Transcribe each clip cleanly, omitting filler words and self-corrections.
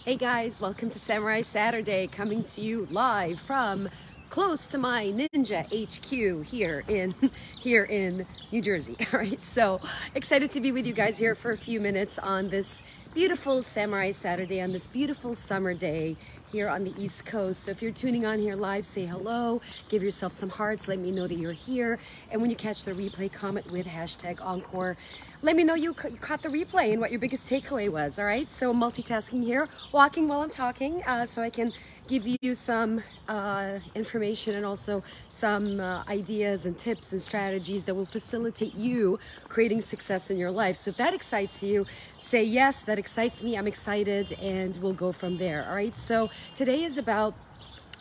Hey guys, welcome to Samurai Saturday, coming to you live from close to my Ninja HQ here in New Jersey. All right, so excited to be with you guys here for a few minutes on this beautiful Samurai Saturday, on this beautiful summer day here on the East Coast. So if you're tuning on here live, say hello, give yourself some hearts, let me know that you're here. And when you catch the replay, comment with hashtag Encore. Let me know you caught the replay and what your biggest takeaway was. All right, so multitasking here, walking while I'm talking, so I can give you some information and also some ideas and tips and strategies that will facilitate you creating success in your life. So if that excites you, say yes, that excites me, I'm excited, and we'll go from there. All right, so today is about,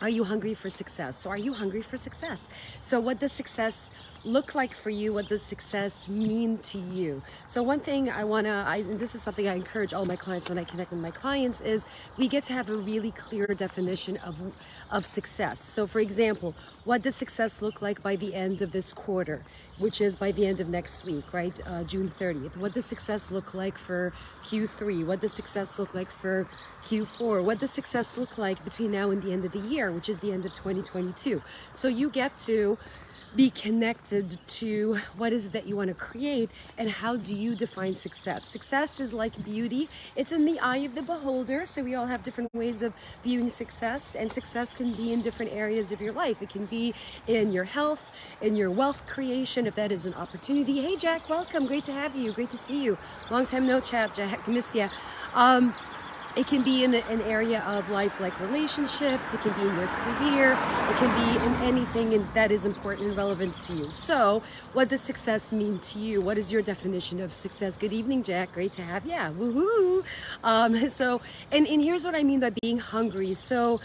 are you hungry for success? So are you hungry for success? So what does success look like for you? What does success mean to you? So one thing and this is something I encourage all my clients when I connect with my clients, is we get to have a really clear definition of success. So for example, what does success look like by the end of this quarter, which is by the end of next week, right? June 30th. What does success look like for Q3? What does success look like for Q4? What does success look like between now and the end of the year, which is the end of 2022? So you get to be connected to what is it that you want to create, and how do you define success. Success is like beauty. It's in the eye of the beholder. So we all have different ways of viewing success, and success can be in different areas of your life. It can be in your health, in your wealth creation, if that is an opportunity. Hey Jack, welcome. Great to have you. Great to see you. Long time no chat, Jack. Miss ya. It can be in an area of life like relationships, it can be in your career, it can be in anything that is important and relevant to you. So what does success mean to you? What is your definition of success? Good evening, Jack. Great to have you. Yeah, woohoo. And here's what I mean by being hungry. So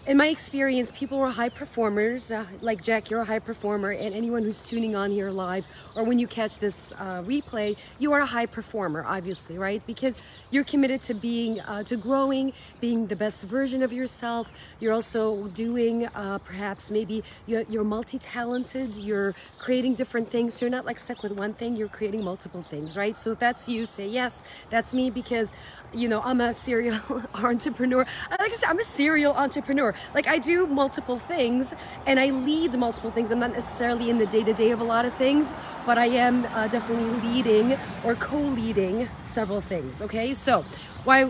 in my experience, people are high performers. Like Jack, you're a high performer, and anyone who's tuning on here live, or when you catch this replay, you are a high performer, obviously, right? Because you're committed to to growing, being the best version of yourself. You're also doing, perhaps maybe you're multi-talented. You're creating different things. So you're not like stuck with one thing. You're creating multiple things, right? So if that's you, say yes. That's me, because I'm a serial entrepreneur. Like I said, I'm a serial entrepreneur. Like, I do multiple things and I lead multiple things. I'm not necessarily in the day-to-day of a lot of things, but I am definitely leading or co-leading several things. Okay, so why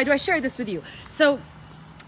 do I share this with you? So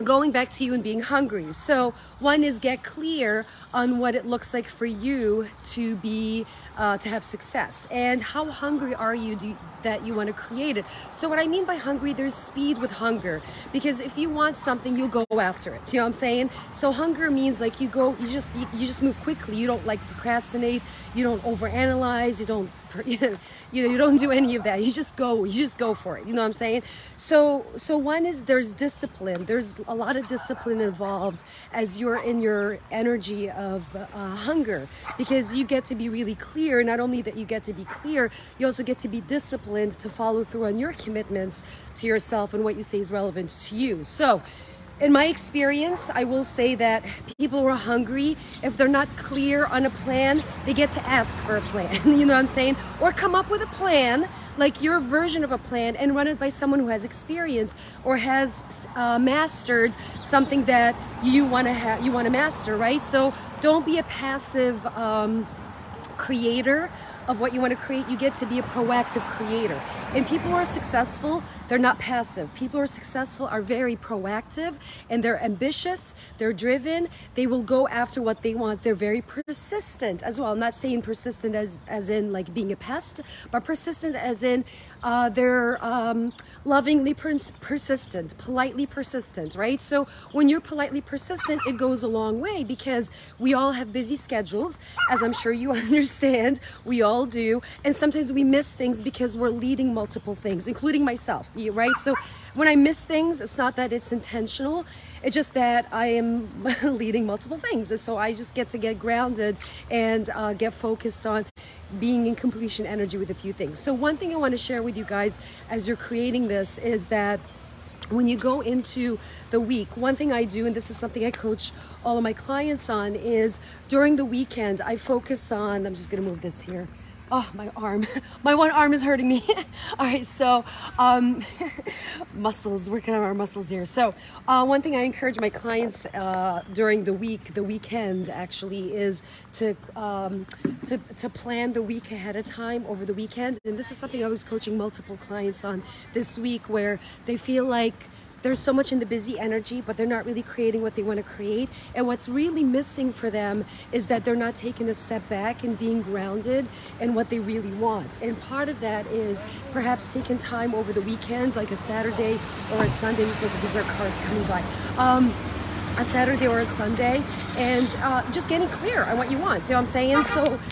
going back to you and being hungry. So one is, get clear on what it looks like for you to be to have success, and how hungry are you that you want to create it. So what I mean by hungry, there's speed with hunger, because if you want something, you'll go after it. You know what I'm saying? So hunger means like you just move quickly. You don't like procrastinate. You don't overanalyze. You don't you don't do any of that. You just go for it. You know what I'm saying? So one is, there's discipline. There's a lot of discipline involved as you're in your energy of hunger, because you get to be really clear. Not only that you get to be clear, you also get to be disciplined to follow through on your commitments to yourself and what you say is relevant to you. So in my experience, I will say that people who are hungry, if they're not clear on a plan, they get to ask for a plan. You know what I'm saying? Or come up with a plan, like your version of a plan, and run it by someone who has experience or has mastered something that you want to master, right? So don't be a passive creator of what you want to create. You get to be a proactive creator. And people who are successful, they're not passive. People who are successful are very proactive, and they're ambitious, they're driven, they will go after what they want. They're very persistent as well. I'm not saying persistent as in like being a pest, but persistent as in they're lovingly persistent, politely persistent, right? So when you're politely persistent, it goes a long way, because we all have busy schedules, as I'm sure you understand. We all do. And sometimes we miss things because we're leading multiple things, including myself, right? So when I miss things, it's not that it's intentional. It's just that I am leading multiple things. So I just get to get grounded and get focused on being in completion energy with a few things. So one thing I want to share with you guys as you're creating this is that when you go into the week, one thing I do, and this is something I coach all of my clients on, is during the weekend, I focus on, I'm just going to move this here. Oh, my arm. My one arm is hurting me. All right, so muscles, working on our muscles here. So one thing I encourage my clients during the week, the weekend actually, is to plan the week ahead of time over the weekend. And this is something I was coaching multiple clients on this week, where they feel like there's so much in the busy energy, but they're not really creating what they want to create. And what's really missing for them is that they're not taking a step back and being grounded in what they really want. And part of that is perhaps taking time over the weekends, like a Saturday or a Sunday. Just look, because there are cars coming by. A Saturday or a Sunday, and just getting clear on what you want. You know what I'm saying?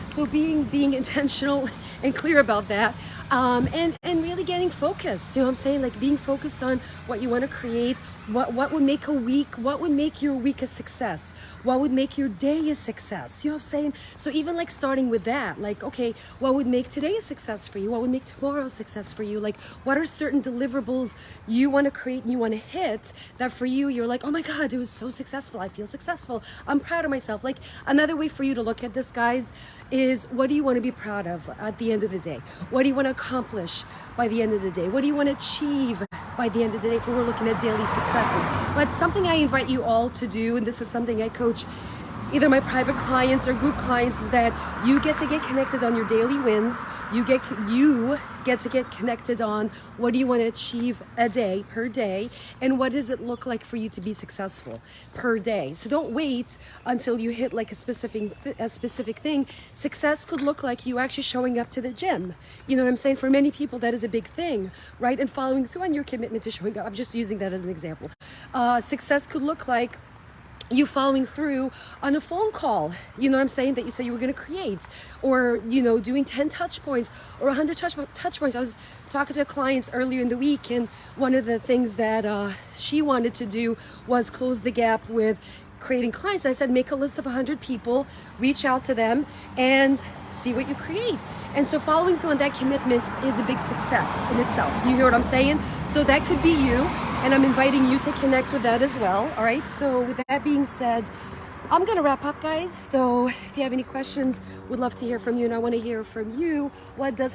So being intentional and clear about that, and really getting focused. You know what I'm saying? Like being focused on what you want to create. What would make a week? What would make your week a success? What would make your day a success? You know what I'm saying? So even like starting with that, like, okay, what would make today a success for you? What would make tomorrow a success for you? Like, what are certain deliverables you want to create and you want to hit that for you, you're like, oh my God, it was so successful. I feel successful. I'm proud of myself. Like, another way for you to look at this, guys, is what do you want to be proud of at the end of the day? What do you want to accomplish by the end of the day? What do you want to achieve by the end of the day if we're looking at daily successes? But something I invite you all to do, and this is something I coach either my private clients or group clients, is that you get to get connected on your daily wins. You get to get connected on what do you want to achieve a day, per day, and what does it look like for you to be successful per day. So don't wait until you hit like a specific thing. Success could look like you actually showing up to the gym. You know what I'm saying? For many people, that is a big thing, right? And following through on your commitment to showing up. I'm just using that as an example. Success could look like you following through on a phone call, you know what I'm saying, that you said you were going to create, or, you know, doing 10 touch points or 100 touch points. I was talking to clients earlier in the week, and one of the things that she wanted to do was close the gap with creating clients. I said, make a list of 100 people, reach out to them, and see what you create. And so following through on that commitment is a big success in itself. You hear what I'm saying? So that could be you, and I'm inviting you to connect with that as well. All right, so with that being said, I'm gonna wrap up, guys. So if you have any questions, would love to hear from you. And I want to hear from you, want to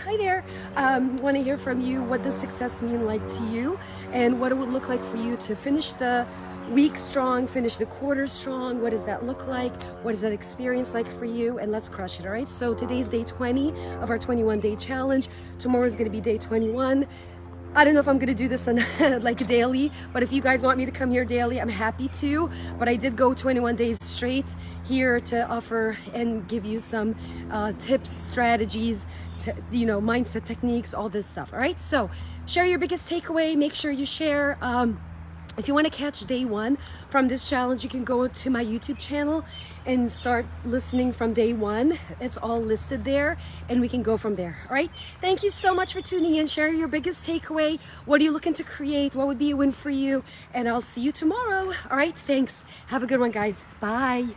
hear from you, what does success mean like to you, and what it would look like for you to finish the week strong, finish the quarter strong. What does that look like? What is that experience like for you? And let's crush it. All right, so today's day 20 of our 21-day challenge. Tomorrow is going to be day 21. I don't know if I'm gonna do this on like daily, but if you guys want me to come here daily, I'm happy to. But I did go 21 days straight here to offer and give you some tips, strategies, you know, mindset techniques, all this stuff. All right, so share your biggest takeaway. Make sure you share. If you want to catch day one from this challenge, you can go to my YouTube channel and start listening from day one. It's all listed there, and we can go from there. All right. Thank you so much for tuning in. Share your biggest takeaway. What are you looking to create? What would be a win for you? And I'll see you tomorrow. All right. Thanks. Have a good one, guys. Bye.